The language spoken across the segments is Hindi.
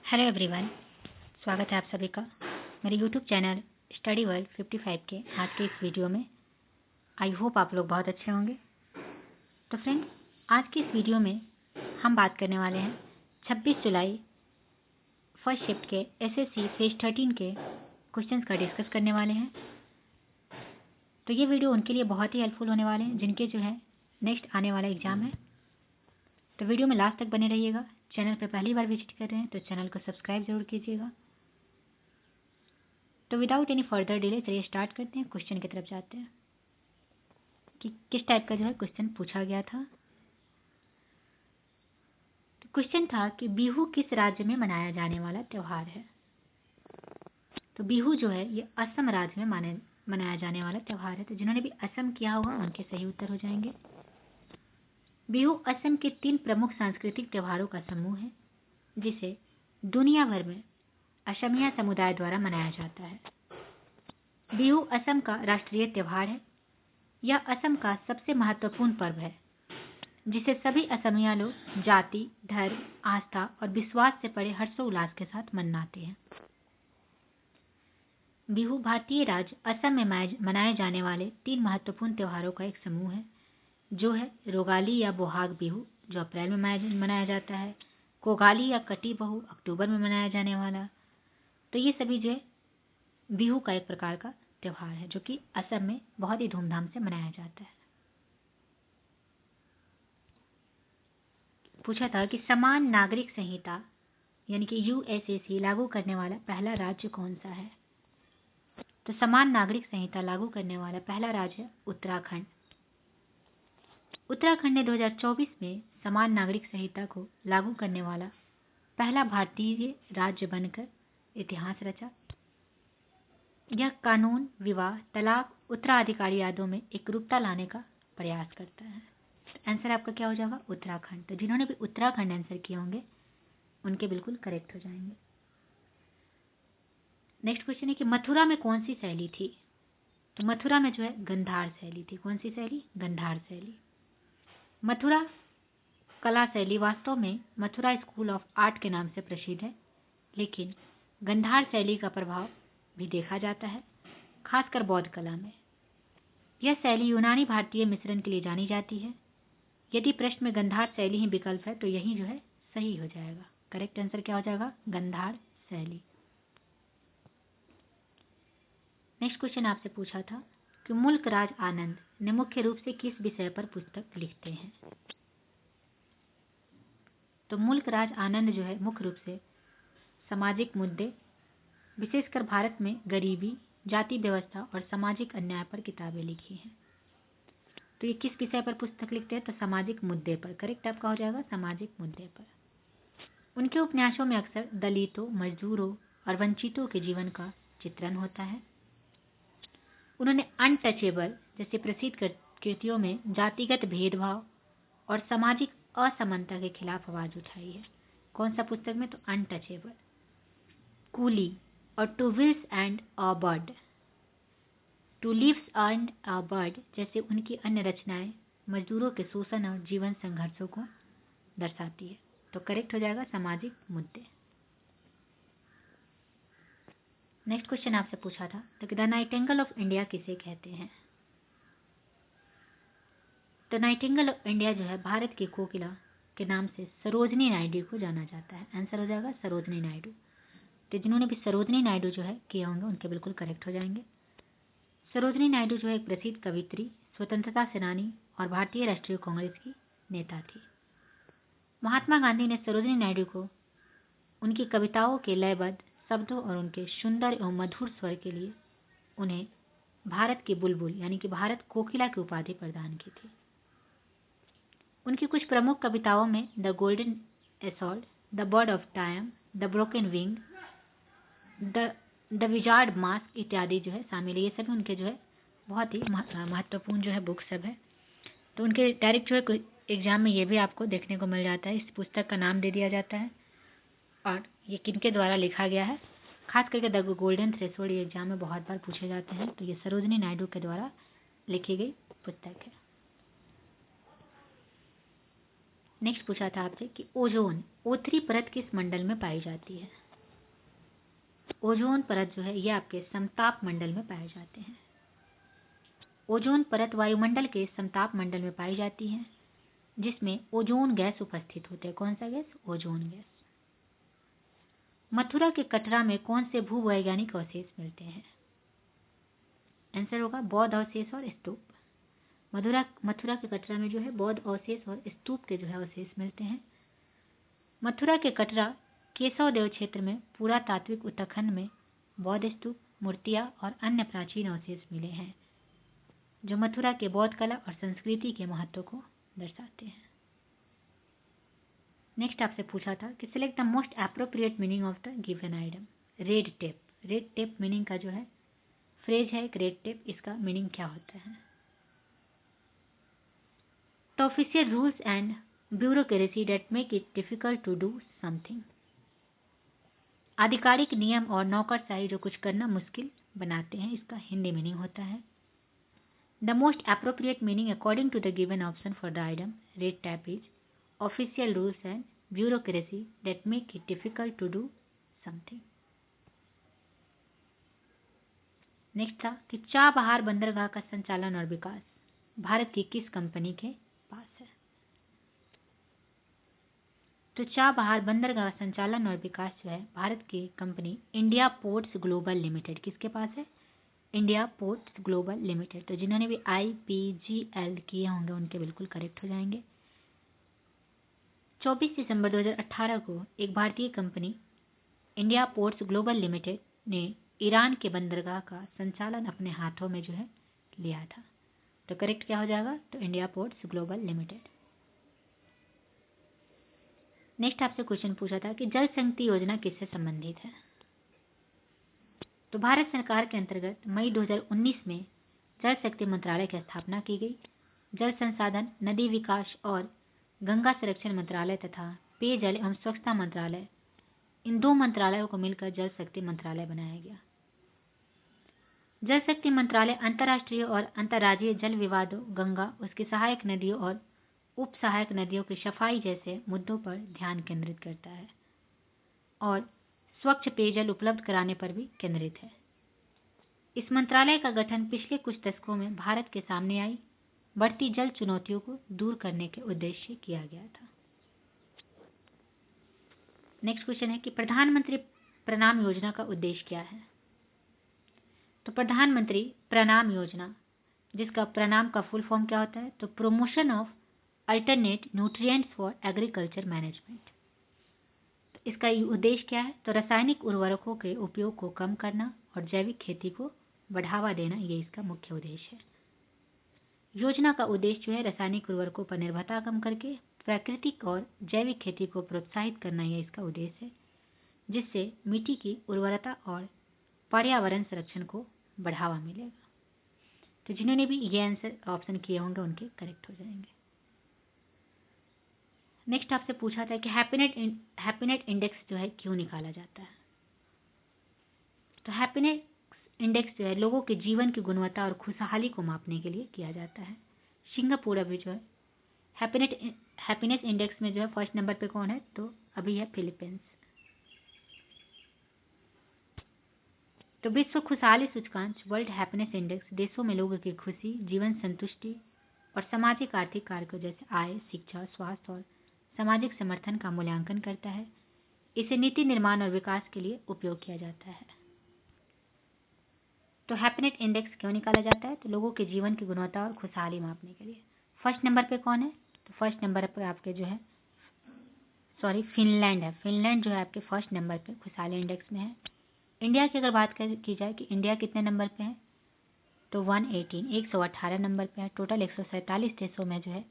हेलो एवरीवन, स्वागत है आप सभी का मेरे यूट्यूब चैनल स्टडी वर्ल्ड 55 के आज के इस वीडियो में। आई होप आप लोग बहुत अच्छे होंगे। तो फ्रेंड्स, आज की इस वीडियो में हम बात करने वाले हैं 26 जुलाई फर्स्ट शिफ्ट के एसएससी फेज 13 के क्वेश्चंस का डिस्कस करने वाले हैं। तो ये वीडियो उनके लिए बहुत ही हेल्पफुल होने वाले हैं जिनके जो है नेक्स्ट आने वाला एग्जाम है। तो वीडियो में लास्ट तक बने रहिएगा। चैनल पर पहली बार विजिट कर रहे हैं तो चैनल को सब्सक्राइब जरूर कीजिएगा। तो विदाउट एनी फर्दर डिले चलिए स्टार्ट करते हैं, क्वेश्चन की तरफ जाते हैं कि किस टाइप का जो है क्वेश्चन पूछा गया था। तो क्वेश्चन था कि बिहू किस राज्य में मनाया जाने वाला त्योहार है। तो बिहू जो है ये असम राज्य में मनाया जाने वाला त्योहार है। तो जिन्होंने भी असम किया होगा उनके सही उत्तर हो जाएंगे। बिहू असम के 3 प्रमुख सांस्कृतिक त्योहारों का समूह है जिसे दुनिया भर में असमिया समुदाय द्वारा मनाया जाता है। बिहू असम का राष्ट्रीय त्योहार है। यह असम का सबसे महत्वपूर्ण पर्व है जिसे सभी असमिया लोग जाति, धर्म, आस्था और विश्वास से परे हर्षोल्लास के साथ मनाते हैं। बिहू भारतीय राज्य असम में मनाए जाने वाले 3 महत्वपूर्ण त्योहारों का एक समूह है जो है रोगाली या बोहाग बिहू जो अप्रैल में मनाया जाता है, कोगाली या कटी बहू अक्टूबर में मनाया जाने वाला। तो ये सभी जो है बिहू का एक प्रकार का त्योहार है जो कि असम में बहुत ही धूमधाम से मनाया जाता है। पूछा था कि समान नागरिक संहिता यानी कि यूएसएसी लागू करने वाला पहला राज्य कौन सा है। तो समान नागरिक संहिता लागू करने वाला पहला राज्य है उत्तराखंड। उत्तराखंड ने 2024 में समान नागरिक संहिता को लागू करने वाला पहला भारतीय राज्य बनकर इतिहास रचा। यह कानून विवाह, तलाक, उत्तराधिकारी आदि में एकरूपता लाने का प्रयास करता है। तो आंसर आपका क्या हो जाएगा? उत्तराखंड। तो जिन्होंने भी उत्तराखंड आंसर किए होंगे उनके बिल्कुल करेक्ट हो जाएंगे। नेक्स्ट क्वेश्चन है कि मथुरा में कौन सी शैली थी। तो मथुरा में जो है गंधार शैली थी। कौन सी शैली? गंधार शैली। मथुरा कला शैली वास्तव में मथुरा स्कूल ऑफ आर्ट के नाम से प्रसिद्ध है, लेकिन गंधार शैली का प्रभाव भी देखा जाता है, खासकर बौद्ध कला में। यह शैली यूनानी भारतीय मिश्रण के लिए जानी जाती है। यदि प्रश्न में गंधार शैली ही विकल्प है तो यही जो है सही हो जाएगा। करेक्ट आंसर क्या हो जाएगा? गंधार शैली। नेक्स्ट क्वेश्चन आपसे पूछा था कि मुल्क राज आनंद ने मुख्य रूप से किस विषय पर पुस्तक लिखते हैं। तो मुल्क राज आनंद जो है मुख्य रूप से सामाजिक मुद्दे, विशेषकर भारत में गरीबी, जाति व्यवस्था और सामाजिक अन्याय पर किताबें लिखी हैं। तो ये किस विषय पर पुस्तक लिखते हैं? तो सामाजिक मुद्दे पर। करेक्ट आपका हो जाएगा सामाजिक मुद्दे पर। उनके उपन्यासों में अक्सर दलितों, मजदूरों और वंचितों के जीवन का चित्रण होता है। उन्होंने अनटचेबल जैसे प्रसिद्ध कृतियों में जातिगत भेदभाव और सामाजिक असमानता के खिलाफ आवाज उठाई है। कौन सा पुस्तक में? तो अनटचेबल, कूली और two wills and a bird, two lives and a bird जैसे उनकी अन्य रचनाएं मजदूरों के शोषण और जीवन संघर्षों को दर्शाती है। तो करेक्ट हो जाएगा सामाजिक मुद्दे। नेक्स्ट क्वेश्चन आपसे पूछा था तो द नाइटिंगेल ऑफ इंडिया किसे कहते हैं। तो नाइटिंगेल ऑफ इंडिया जो है भारत की कोकिला के नाम से सरोजनी नायडू को जाना जाता है। आंसर हो जाएगा सरोजनी नायडू। तो जिन्होंने भी सरोजनी नायडू जो है किए होंगे उनके बिल्कुल करेक्ट हो जाएंगे। सरोजनी नायडू जो है एक प्रसिद्ध कवित्री, स्वतंत्रता सेनानी और भारतीय राष्ट्रीय कांग्रेस की नेता थी। महात्मा गांधी ने सरोजनी नायडू को उनकी कविताओं के लयबद्ध शब्दों और उनके सुंदर एवं मधुर स्वर के लिए उन्हें भारत की बुलबुल यानी कि भारत कोकिला की उपाधि प्रदान की थी। उनकी कुछ प्रमुख कविताओं में the golden assault, the bird of time, the broken wing, the wizard mask इत्यादि जो है शामिल है। ये सभी उनके जो है बहुत ही महत्वपूर्ण जो है बुक सब है। तो उनके डायरेक्ट जो है एग्जाम में ये भी आपको देखने को मिल जाता है। इस पुस्तक का नाम दे दिया जाता है और ये किनके द्वारा लिखा गया है। खास करके द गोल्डन थ्रेशोल्ड ये एग्जाम में बहुत बार पूछे जाते हैं। तो ये सरोजनी नायडू के द्वारा लिखी गई पुस्तक है। नेक्स्ट पूछा था आपसे कि ओजोन O3 परत किस मंडल में पाई जाती है? ओजोन परत जो है ये आपके समताप मंडल में पाए जाते हैं। ओजोन परत वायुमंडल के समताप मंडल में पाई जाती है, जिसमें ओजोन गैस उपस्थित होते हैं। कौन सा गैस? Ozone gas. मथुरा के कटरा में कौन से भूवैज्ञानिक अवशेष मिलते हैं? आंसर होगा बौद्ध अवशेष और स्तूप। मथुरा के कटरा में जो है बौद्ध अवशेष और स्तूप के जो है अवशेष मिलते हैं। मथुरा के कटरा केशव देव क्षेत्र में पुरातात्विक उत्खनन में बौद्ध स्तूप, मूर्तियां और अन्य प्राचीन अवशेष मिले हैं, जो मथुरा के बौद्ध कला और संस्कृति के महत्व को दर्शाते हैं। नेक्स्ट आपसे पूछा था कि select the most appropriate meaning of the given item. Red tape. Red tape meaning का जो है फ्रेज है एक रेड टेप, इसका मीनिंग क्या होता है? The official rules and bureaucracy that make it difficult to do something. आधिकारिक नियम और नौकरशाही जो कुछ करना मुश्किल बनाते हैं, इसका हिंदी मीनिंग होता है। The most appropriate meaning according to the given option for the item red tape is official rules and bureaucracy that make it difficult to do something. Next था कि चाबहार बंदरगाह का संचालन और विकास भारत की किस कंपनी के पास है? तो चाबहार बंदरगाह संचालन और विकास जो है भारत की company India ports global limited, किसके पास है? India ports global limited. तो जिन्होंने भी IPGL किए होंगे उनके बिल्कुल करेक्ट हो जाएंगे। 24 दिसंबर 2018 को एक भारतीय company India ports global limited ने ईरान के बंदरगाह का संचालन अपने हाथों में जो है लिया था। तो करेक्ट क्या हो जाएगा? तो India ports global limited. Next आपसे क्वेश्चन पूछा था कि जल शक्ति योजना किससे संबंधित है? तो भारत सरकार के अंतर्गत मई 2019 में जल शक्ति मंत्रालय की स्थापना की गई। जल संसाधन, नदी विकास और गंगा संरक्षण मंत्रालय तथा पेयजल एवं स्वच्छता मंत्रालय, इन दो मंत्रालयों को मिलकर जल शक्ति मंत्रालय बनाया गया। जल शक्ति मंत्रालय अंतर्राष्ट्रीय और अंतर्राज्यीय जल विवादों, गंगा, उसकी सहायक नदियों और उप सहायक नदियों की सफाई जैसे मुद्दों पर ध्यान केंद्रित करता है और स्वच्छ पेयजल उपलब्ध कराने पर भी केंद्रित है। इस मंत्रालय का गठन पिछले कुछ दशकों में भारत के सामने आई बढ़ती जल चुनौतियों को दूर करने के उद्देश्य से किया गया था। नेक्स्ट क्वेश्चन है कि प्रधानमंत्री प्रणाम योजना का उद्देश्य क्या है? तो प्रधानमंत्री प्रणाम योजना, जिसका प्रणाम का फुल फॉर्म क्या होता है? तो promotion of alternate nutrients for agriculture management. तो इसका उद्देश्य क्या है? तो रासायनिक उर्वरकों के उपयोग को कम करना और जैविक खेती को बढ़ावा देना, ये इसका मुख्य उद्देश्य है। योजना का उद्देश्य जो है रासायनिक उर्वरकों पर निर्भरता कम करके प्राकृतिक और जैविक खेती को प्रोत्साहित करना, यह इसका उद्देश्य है, जिससे मिट्टी की उर्वरता और पर्यावरण संरक्षण को बढ़ावा मिलेगा। तो जिन्होंने भी ये आंसर ऑप्शन किए होंगे उनके करेक्ट हो जाएंगे। नेक्स्ट आपसे पूछा था कि हैप्पीनेस इंडेक्स जो है क्यों निकाला जाता है? तो हैप्पीनेस इंडेक्स जो है लोगों के जीवन की गुणवत्ता और खुशहाली को मापने के लिए किया जाता है। सिंगापुर अभी जो है हैप्पीनेस इंडेक्स में जो है फर्स्ट नंबर पे कौन है? तो अभी है फिलीपींस। तो विश्व खुशहाली सूचकांक वर्ल्ड हैप्पीनेस इंडेक्स देशों में लोगों की खुशी, जीवन संतुष्टि और सामाजिक आर्थिक कारकों जैसे आय, शिक्षा, स्वास्थ्य और सामाजिक समर्थन का मूल्यांकन करता है। इसे नीति निर्माण और विकास के लिए उपयोग किया जाता है। तो हैप्पीनेस इंडेक्स क्यों निकाला जाता है? तो लोगों के जीवन की गुणवत्ता और खुशहाली मापने के लिए। फर्स्ट नंबर पे कौन है? तो फर्स्ट नंबर पे आपके जो है फिनलैंड है। फिनलैंड जो है आपके फर्स्ट नंबर पे खुशहाली इंडेक्स में है। इंडिया की अगर बात की जाए कि इंडिया कितने नंबर पे है, तो 118 नंबर पे है। टोटल 147 देशों में जो है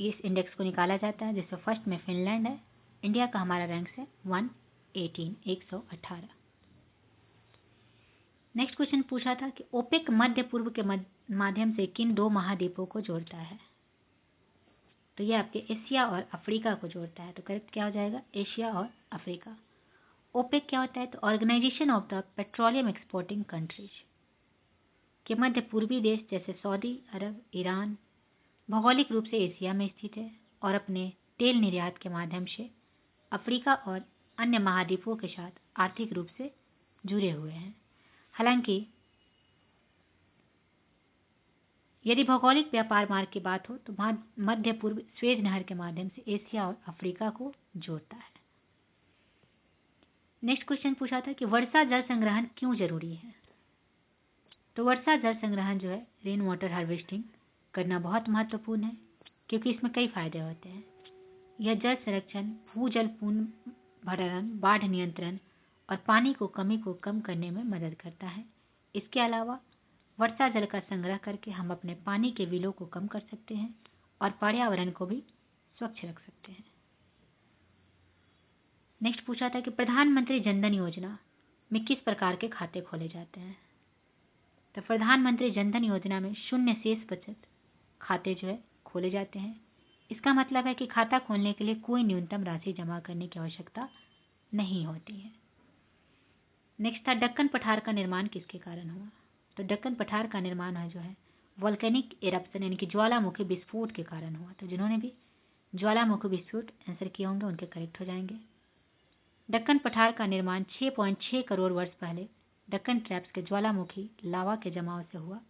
इस इंडेक्स को निकाला जाता है, जिसमें फर्स्ट में फिनलैंड है। इंडिया का हमारा रैंक है 118। नेक्स्ट क्वेश्चन पूछा था कि ओपेक मध्य पूर्व के माध्यम से किन दो महाद्वीपों को जोड़ता है? तो ये आपके एशिया और अफ्रीका को जोड़ता है। तो करेक्ट क्या हो जाएगा? एशिया और अफ्रीका। ओपेक क्या होता है? तो organisation of the petroleum exporting countries के मध्य पूर्वी देश जैसे सऊदी अरब, ईरान भौगोलिक रूप से एशिया में स्थित है और अपने तेल निर्यात के माध्यम से अफ्रीका और अन्य महाद्वीपों के साथ आर्थिक रूप से जुड़े हुए हैं। हालांकि यदि भौगोलिक व्यापार मार्ग की बात हो तो मध्य पूर्व स्वेज नहर के माध्यम से एशिया और अफ्रीका को जोड़ता है। नेक्स्ट क्वेश्चन पूछा था कि वर्षा जल संग्रहण क्यों जरूरी है। तो वर्षा जल संग्रहण जो है, रेन वाटर हार्वेस्टिंग करना बहुत महत्वपूर्ण है, क्योंकि इसमें कई फायदे होते हैं। यह जल संरक्षण, भूजल पुनर्भरण, बाढ़ नियंत्रण और पानी को कमी को कम करने में मदद करता है। इसके अलावा वर्षा जल का संग्रह करके हम अपने पानी के बिलों को कम कर सकते हैं और पर्यावरण को भी स्वच्छ रख सकते हैं। नेक्स्ट पूछा था कि प्रधानमंत्री जनधन योजना में किस प्रकार के खाते खोले जाते हैं। तो प्रधानमंत्री जनधन योजना में शून्य शेष बचत खाते जो है खोले जाते हैं। इसका मतलब है कि खाता खोलने के लिए कोई न्यूनतम राशि जमा करने की आवश्यकता नहीं होती है। नेक्स्ट था दक्कन पठार का निर्माण किसके कारण हुआ। तो दक्कन पठार का निर्माण है जो है वोल्केनिक इरप्शन यानी कि ज्वालामुखी विस्फोट के कारण हुआ। तो जिन्होंने भी ज्वालामुखी विस्फोट आंसर किए होंगे उनके करेक्ट हो जाएंगे। दक्कन पठार का निर्माण 6.6 करोड़ वर्ष पहले दक्कन ट्रैप्स के ज्वालामुखी लावा के जमाव से हुआ,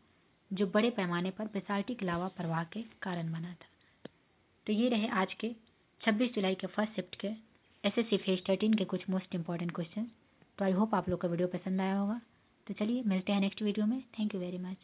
जो बड़े पैमाने पर बेसाल्टिक लावा प्रवाह के कारण बना था। तो ये रहे आज के 26 जुलाई के फर्स्ट शिफ्ट के एसएससी फेज 13 के कुछ मोस्ट इंपॉर्टेंट क्वेश्चन। तो आई होप आप लोग का वीडियो पसंद आया होगा। तो चलिए मिलते हैं नेक्स्ट वीडियो में। Thank you very much.